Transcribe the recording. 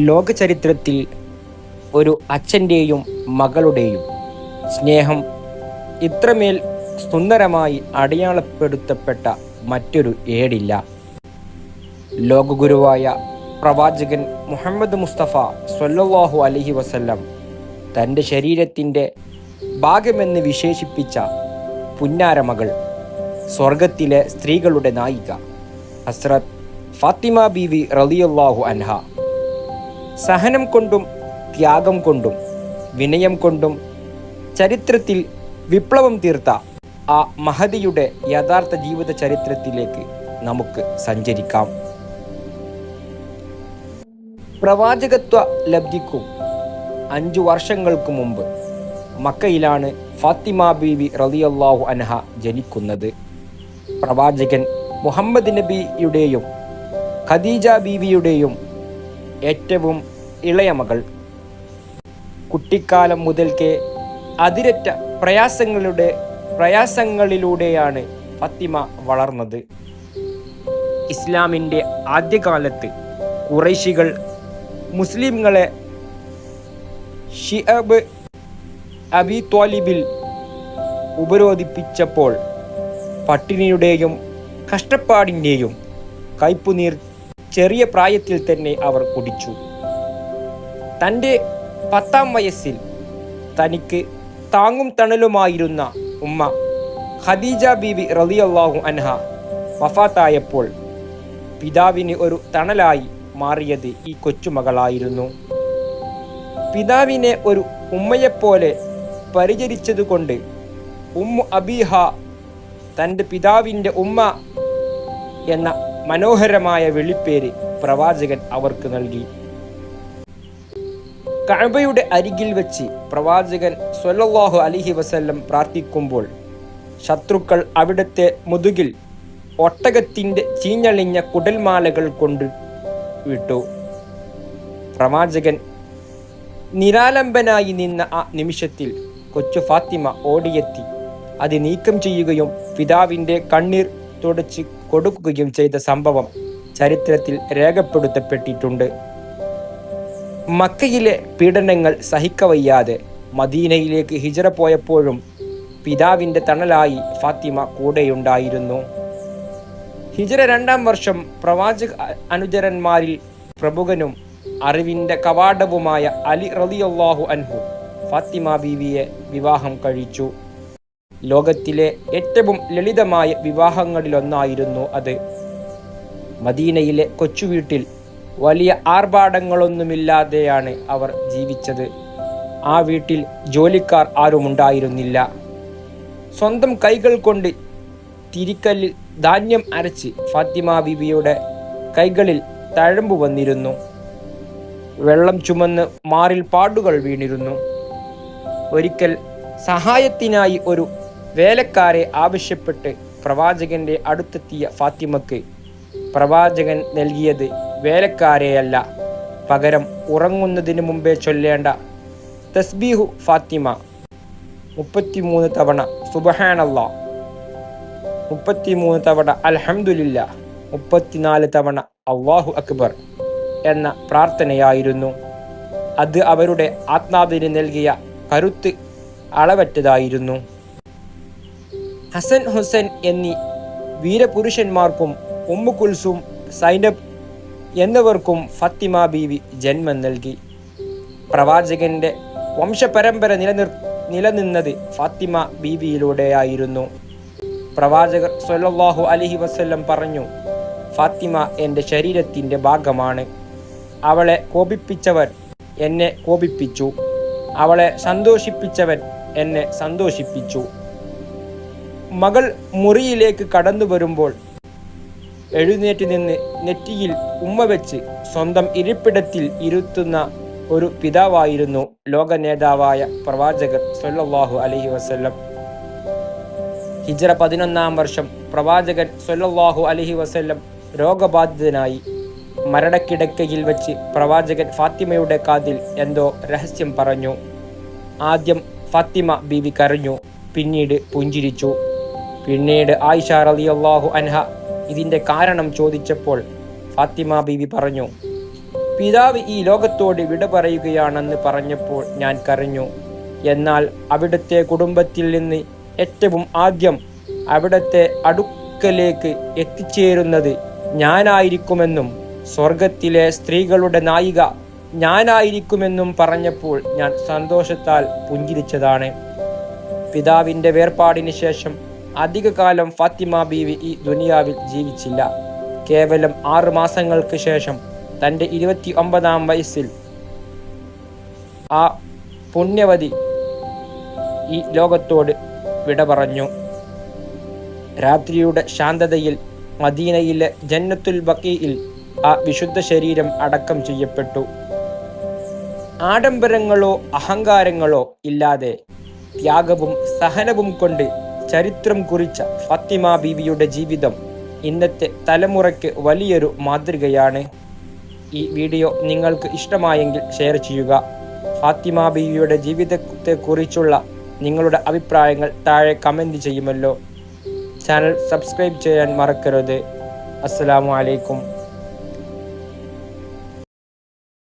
ലോകചരിത്രത്തിൽ ഒരു അച്ഛൻ്റെയും മകളുടെയും സ്നേഹം ഇത്രമേൽ സുന്ദരമായി അടയാളപ്പെടുത്തപ്പെട്ട മറ്റൊരു ഏടില്ല. ലോകഗുരുവായ പ്രവാചകൻ മുഹമ്മദ് മുസ്തഫ സ്വല്ലല്ലാഹു അലൈഹി വസല്ലം തൻ്റെ ശരീരത്തിൻ്റെ ഭാഗമെന്ന് വിശേഷിപ്പിച്ച പുന്നാരമകൾ, സ്വർഗത്തിലെ സ്ത്രീകളുടെ നായിക ഹസ്രത്ത് ഫാത്തിമ ബീവി റളിയല്ലാഹു അൻഹ, സഹനം കൊണ്ടും ത്യാഗം കൊണ്ടും വിനയം കൊണ്ടും ചരിത്രത്തിൽ വിപ്ലവം തീർത്ത ആ മഹദിയുടെ യഥാർത്ഥ ജീവിത ചരിത്രത്തിലേക്ക് നമുക്ക് സഞ്ചരിക്കാം. പ്രവാചകത്വ ലബ്ധിക്കും 5 വർഷങ്ങൾക്ക് മുമ്പ് മക്കയിലാണ് ഫാത്തിമ ബീവി റളിയല്ലാഹു അൻഹ ജനിക്കുന്നത്. പ്രവാചകൻ മുഹമ്മദ് നബിയുടെയും ഖദീജ ബീവിയുടെയും ഏറ്റവും ഇളയ മകൾ. കുട്ടിക്കാലം മുതൽക്കേ അതിരറ്റ പ്രയാസങ്ങളിലൂടെയാണ് ഫാത്തിമ വളർന്നത്. ഇസ്ലാമിൻ്റെ ആദ്യകാലത്ത് ഖുറൈശികൾ മുസ്ലിംകളെ ഷിഅബ് അബി ത്വാലിബിൽ ഉപരോധിപ്പിച്ചപ്പോൾ പട്ടിണിയുടെയും കഷ്ടപ്പാടിൻ്റെയും കയ്പുനീർ ചെറിയ പ്രായത്തിൽ തന്നെ അവർ കുടിച്ചു. തൻ്റെ 10ാം വയസ്സിൽ തനിക്ക് താങ്ങും തണലുമായിരുന്ന ഉമ്മ ഖദീജ ബീവി റളിയല്ലാഹു അൻഹ വഫാത്തായപ്പോൾ പിതാവിന് ഒരു തണലായി മാറിയത് ഈ കൊച്ചുമകളായിരുന്നു. പിതാവിനെ ഒരു ഉമ്മയെപ്പോലെ പരിചരിച്ചതുകൊണ്ട് ഉമ്മു അബീഹ തൻ്റെ പിതാവിൻ്റെ ഉമ്മ എന്ന മനോഹരമായ വിളിപ്പേര് പ്രവാചകൻ അവർക്ക് നൽകി. കഅബയുടെ അരികിൽ വെച്ച് പ്രവാചകൻ സ്വല്ലല്ലാഹു അലൈഹി വസല്ലം പ്രാർത്ഥിക്കുമ്പോൾ ശത്രുക്കൾ അവിടുത്തെ മുതുകിൽ ഒട്ടകത്തിൻ്റെ ചീഞ്ഞളിഞ്ഞ കുടൽമാലകൾ കൊണ്ട് വിട്ടു. പ്രവാചകൻ നിരാലംബനായി നിന്ന ആ നിമിഷത്തിൽ കൊച്ചു ഫാത്തിമ ഓടിയെത്തി അത് നീക്കം ചെയ്യുകയും പിതാവിൻ്റെ കണ്ണീർ തുടച്ച് കൊടുക്കുകയും ചെയ്ത സംഭവം ചരിത്രത്തിൽ രേഖപ്പെടുത്തപ്പെട്ടിട്ടുണ്ട്. മക്കയിലെ പീഡനങ്ങൾ സഹിക്കവയ്യാതെ മദീനയിലേക്ക് ഹിജറ പോയപ്പോഴും പിതാവിൻ്റെ തണലായി ഫാത്തിമ കൂടെയുണ്ടായിരുന്നു. ഹിജറ 2ാം വർഷം പ്രവാചക അനുചരന്മാരിൽ പ്രമുഖനും അറിവിൻ്റെ കവാടവുമായ അലി റളിയല്ലാഹു അൻഹു ഫാത്തിമ ബീവിയെ വിവാഹം കഴിച്ചു. ലോകത്തിലെ ഏറ്റവും ലളിതമായ വിവാഹങ്ങളിലൊന്നായിരുന്നു അത്. മദീനയിലെ കൊച്ചുവീട്ടിൽ വലിയ ആർഭാടങ്ങളൊന്നുമില്ലാതെയാണ് അവർ ജീവിച്ചത്. ആ വീട്ടിൽ ജോലിക്കാർ ആരുമുണ്ടായിരുന്നില്ല. സ്വന്തം കൈകൾ കൊണ്ട് തിരിക്കല്ലിൽ ധാന്യം അരച്ച് ഫാത്തിമ ബീവിയുടെ കൈകളിൽ തഴമ്പ് വന്നിരുന്നു. വെള്ളം ചുമന്ന് മാറിൽ പാടുകൾ വീണിരുന്നു. ഒരിക്കൽ സഹായത്തിനായി ഒരു വേലക്കാരെ ആവശ്യപ്പെട്ട് പ്രവാചകന്റെ അടുത്തെത്തിയ ഫാത്തിമക്ക് പ്രവാചകൻ നൽകിയത് വേലക്കാരെയല്ല, പകരം ഉറങ്ങുന്നതിന് മുമ്പേ ചൊല്ലേണ്ട തസ്ബീഹു ഫാത്തിമ 33 തവണ സുബ്ഹാനല്ലാഹ്, 33 തവണ അൽഹംദുലില്ലാഹ്, 34 തവണ അല്ലാഹു അക്ബർ എന്ന പ്രാർത്ഥനയായിരുന്നു. അത് അവരുടെ ആത്മാവിന് നൽകിയ കരുത്ത് അളവറ്റതായിരുന്നു. ഹസൻ ഹുസൈൻ എന്നീ വീരപുരുഷന്മാർക്കും ഉമ്മു കുൽസും സൈനബ് എന്നിവർക്കും ഫാത്തിമ ബീവി ജന്മം നൽകി. പ്രവാചകന്റെ വംശപരമ്പര നിലനിന്നത് ഫാത്തിമ ബീവിയിലൂടെയായിരുന്നു. പ്രവാചകർ സ്വല്ലല്ലാഹു അലൈഹി വസല്ലം പറഞ്ഞു, ഫാത്തിമ എൻ്റെ ശരീരത്തിൻ്റെ ഭാഗമാണ്. അവളെ കോപിപ്പിച്ചവർ എന്നെ കോപിപ്പിച്ചു, അവളെ സന്തോഷിപ്പിച്ചവൻ എന്നെ സന്തോഷിപ്പിച്ചു. മകൾ മുറിയിലേക്ക് കടന്നു വരുമ്പോൾ എഴുന്നേറ്റ് നിന്ന് നെറ്റിയിൽ ഉമ്മ വെച്ച് സ്വന്തം ഇരിപ്പിടത്തിൽ ഇരുത്തുന്ന ഒരു പിതാവായിരുന്നു ലോക നേതാവായ പ്രവാചകർ സ്വല്ലല്ലാഹു അലൈഹി വസല്ലം. ഹിജ്റ 11ാം വർഷം പ്രവാചകൻ സ്വല്ലല്ലാഹു അലൈഹി വസല്ലം രോഗബാധിതനായി. മരണക്കിടക്കയിൽ വെച്ച് പ്രവാചകൻ ഫാത്തിമയുടെ കാതിൽ എന്തോ രഹസ്യം പറഞ്ഞു. ആദ്യം ഫാത്തിമ ബീവി കരഞ്ഞു, പിന്നീട് പുഞ്ചിരിച്ചു. പിന്നീട് ആയിഷ റളിയല്ലാഹു അൻഹ ഇതിൻ്റെ കാരണം ചോദിച്ചപ്പോൾ ഫാത്തിമ ബീവി പറഞ്ഞു, പിതാവ് ഈ ലോകത്തോട് വിട പറയുകയാണെന്ന് പറഞ്ഞപ്പോൾ ഞാൻ കരഞ്ഞു. എന്നാൽ അവിടുത്തെ കുടുംബത്തിൽ നിന്ന് ഏറ്റവും ആദ്യം അവിടുത്തെ അടുക്കലേക്ക് എത്തിച്ചേരുന്നത് ഞാനായിരിക്കുമെന്നും സ്വർഗത്തിലെ സ്ത്രീകളുടെ നായിക ഞാനായിരിക്കുമെന്നും പറഞ്ഞപ്പോൾ ഞാൻ സന്തോഷത്താൽ പുഞ്ചിരിച്ചതാണ്. പിതാവിൻ്റെ വേർപാടിന് ശേഷം അധികകാലം ഫാത്തിമ ബീവി ഈ ദുനിയാവിൽ ജീവിച്ചില്ല. കേവലം 6 മാസങ്ങൾക്ക് ശേഷം തൻ്റെ 29-ാം വയസ്സിൽ ആ പുണ്യവതി ഈ ലോകത്തോട് വിട പറഞ്ഞു. രാത്രിയുടെ ശാന്തതയിൽ മദീനയിലെ ജന്നത്തുൽ ബഖീയിൽ ആ വിശുദ്ധ ശരീരം അടക്കം ചെയ്യപ്പെട്ടു. ആഡംബരങ്ങളോ അഹങ്കാരങ്ങളോ ഇല്ലാതെ ത്യാഗവും സഹനവും കൊണ്ട് ചരിത്രം കുറിച്ച ഫാത്തിമ ബീവിയുടെ ജീവിതം ഇന്നത്തെ തലമുറയ്ക്ക് വലിയൊരു മാതൃകയാണ്. ഈ വീഡിയോ നിങ്ങൾക്ക് ഇഷ്ടമായെങ്കിൽ ഷെയർ ചെയ്യുക. ഫാത്തിമ ബീവിയുടെ ജീവിതത്തെക്കുറിച്ചുള്ള നിങ്ങളുടെ അഭിപ്രായങ്ങൾ താഴെ കമൻറ്റ് ചെയ്യുമല്ലോ. ചാനൽ സബ്സ്ക്രൈബ് ചെയ്യാൻ മറക്കരുത്. അസ്സലാമു അലൈക്കും.